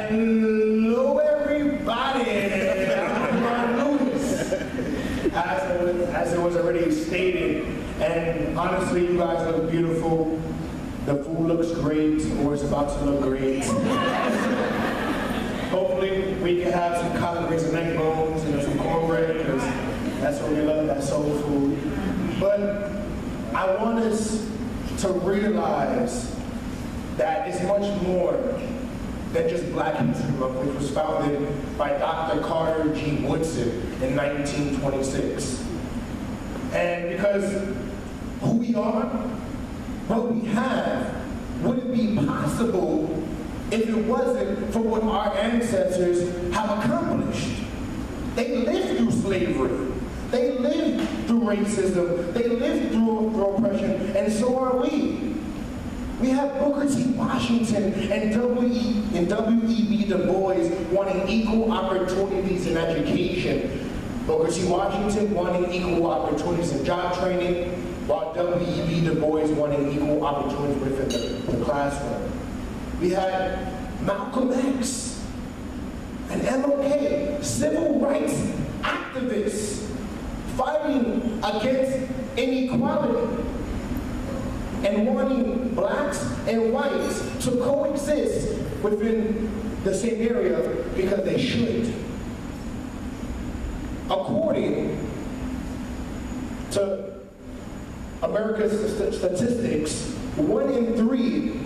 Hello, everybody. I'm Lewis. As it was already stated, and honestly, you guys look beautiful. The food looks great, or it's about to look great. Hopefully, we can have some collard greens and neck bones and some cornbread, because that's what we love, that soul food. But I want us to realize that it's much more than just Black History Month, which was founded by Dr. Carter G. Woodson in 1926. And because who we are, what we have, wouldn't be possible if it wasn't for what our ancestors have accomplished. They lived through slavery. They lived through racism. They lived through oppression, and so are we. We have Booker T. Washington and W.E.B. Du Bois wanting equal opportunities in education. Booker T. Washington wanting equal opportunities in job training, while W.E.B. Du Bois wanting equal opportunities within the classroom. We had Malcolm X and MLK, civil rights activists, fighting against inequality and wanting blacks and whites to coexist within the same area because they should. According to America's statistics, 1 in 3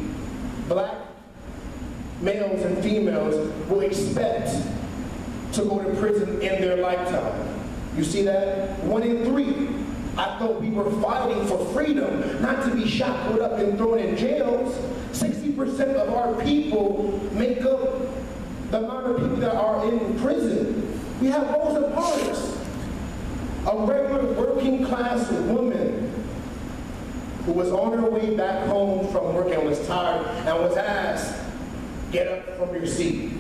Black males and females will expect to go to prison in their lifetime. You see that? 1 in 3. I thought we were fighting for freedom, not to be shackled up and thrown in jails. 60% of our people make up the amount of people that are in prison. We have Rosa Parks, a regular working class woman who was on her way back home from work and was tired and was asked, "Get up from your seat."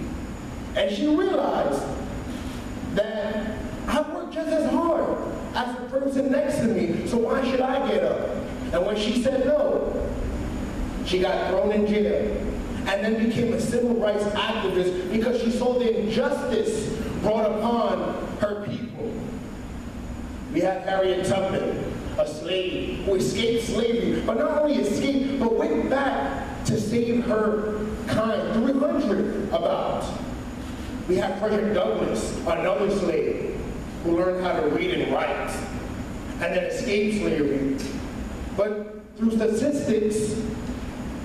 And she realized that I work just as hard as the person next to me, so why should I get up? And when she said no, she got thrown in jail and then became a civil rights activist because she saw the injustice brought upon her people. We had Harriet Tubman, a slave who escaped slavery, but not only escaped, but went back to save her kind, 300 about. We have Frederick Douglass, another slave, who learned how to read and write, and then escaped slavery. But through statistics,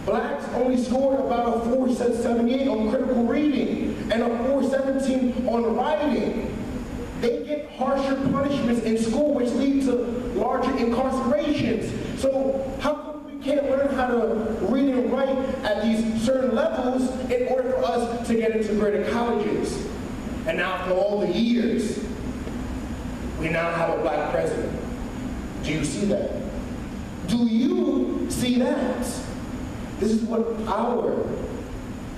blacks only scored about a 478 on critical reading and a 417 on writing. They get harsher punishments in school, which lead to larger incarcerations. So how come we can't learn how to read and write at these certain levels in order for us to get into greater colleges? And now for all the years, we now have a Black president. Do you see that? Do you see that? This is what our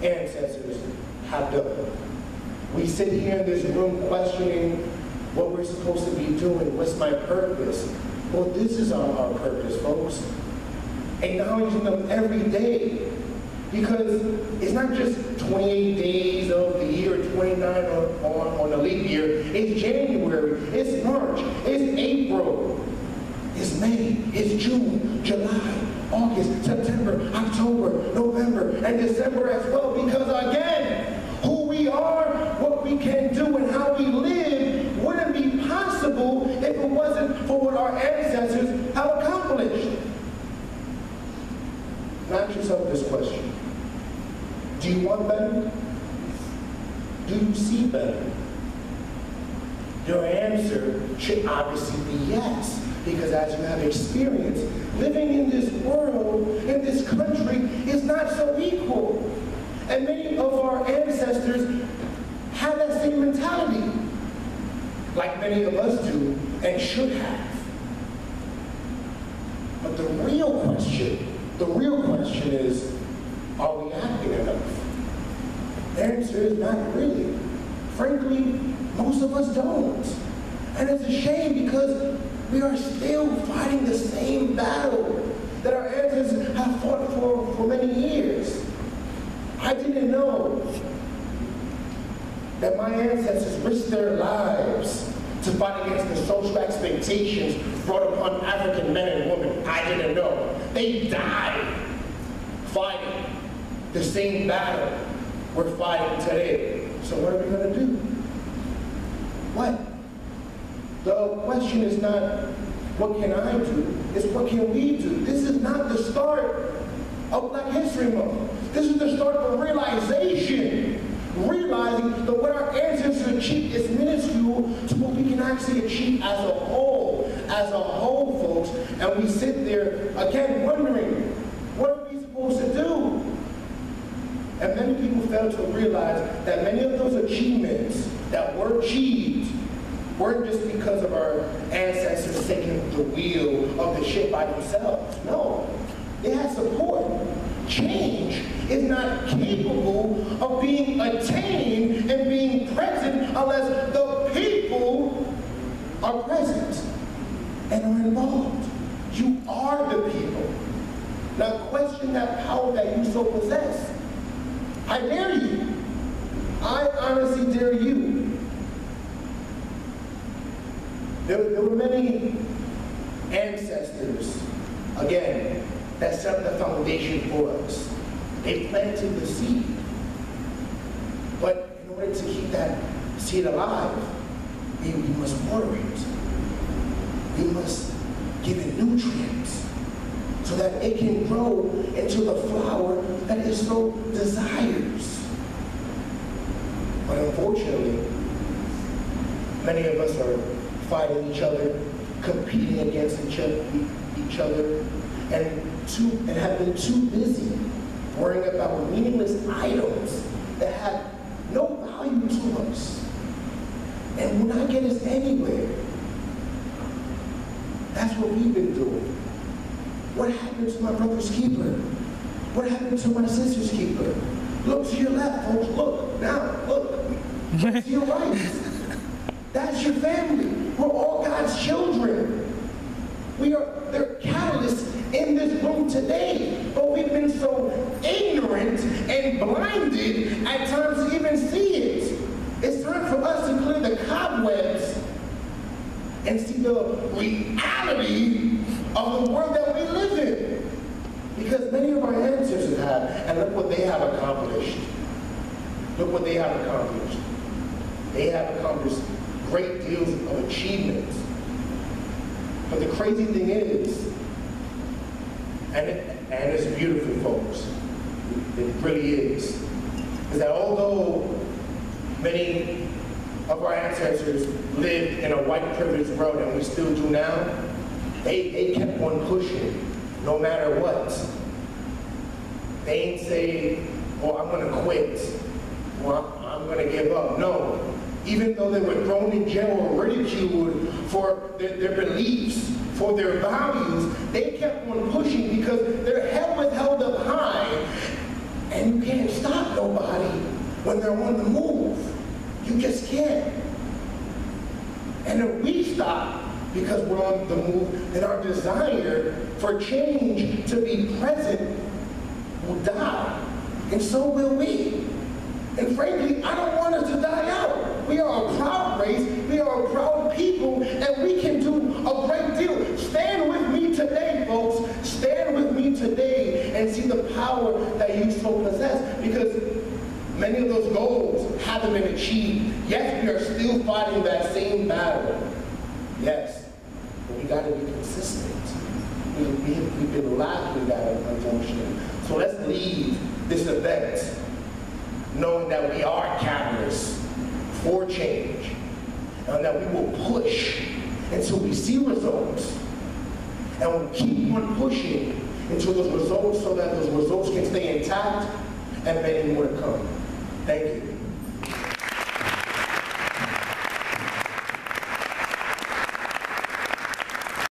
ancestors have done. We sit here in this room questioning what we're supposed to be doing. What's my purpose? Well, this is our purpose, folks. Acknowledging them every day. Because it's not just 28 days of the year, 29 on a leap year. It's January, it's March, it's April, it's May, it's June, July, August, September, October, November, and December as well. Because again, who we are, what we can do, and how we live wouldn't be possible if it wasn't for what our ancestors have accomplished. Ask yourself this question. Do you want better? Do you see better? Your answer should obviously be yes, because as you have experience, living in this world, in this country, is not so equal. And many of our ancestors have that same mentality, like many of us do and should have. But the real question is, are we acting enough? The answer is not really. Frankly, most of us don't. And it's a shame because we are still fighting the same battle that our ancestors have fought for many years. I didn't know that my ancestors risked their lives to fight against the social expectations brought upon African men and women. I didn't know. They died fighting the same battle we're fighting today. So what are we going to do? What? The question is not, what can I do? It's what can we do? This is not the start of Black History Month. This is the start of a realization. Realizing that what our ancestors achieved is minuscule to what we can actually achieve as a whole, folks. And we sit there, again, wondering, what are we supposed to do? And many people fail to realize that many of those achievements that were achieved weren't just because of our ancestors taking the wheel of the ship by themselves. No, they had support. Change is not capable of being attained and being present unless the people are present and are involved. You are the people. Now question that power that you so possess. I dare you. I honestly dare you. There were many ancestors, again, that set the foundation for us. They planted the seed. But in order to keep that seed alive, we must water it. We must give it nutrients so that it can grow into the flower that it so desires. But unfortunately, many of us are fighting each other, competing against each other, and have been too busy worrying about meaningless items that have no value to us and will not get us anywhere. That's what we've been doing. What happened to my brother's keeper? What happened to my sister's keeper? Look to your left, folks. Look, now, look. Look to your right. That's your family. We're all God's children. They're catalysts in this room today, but we've been so ignorant and blinded at times to even see it. It's time for us to clear the cobwebs and see the reality of the world that we live in. Because many of our ancestors have, and look what they have accomplished. Look what they have accomplished. They have accomplished great deals of achievements. But the crazy thing is, and it's beautiful, folks, it really is that although many of our ancestors lived in a white privileged world, and we still do now, they kept on pushing, no matter what. They ain't say, oh, I'm gonna quit, or I'm gonna give up. No. Even though they were thrown in jail or ridiculed for their beliefs, for their values, they kept on pushing because their head was held up high, and you can't stop nobody when they're on the move. You just can't. And if we stop because we're on the move, then our desire for change to be present will die, and so will we. And frankly, I don't want us to die out. We are a proud race, we are a proud people, and we can do a great deal. Stand with me today, folks. Stand with me today and see the power that you so possess, because many of those goals haven't been achieved. Yes, we are still fighting that same battle. Yes, but we gotta be consistent. We've been lacking that, unfortunately. So let's leave this event knowing that we are catalysts for change, and that we will push until we see results, and we'll keep on pushing until those results, so that those results can stay intact and many more to come. Thank you.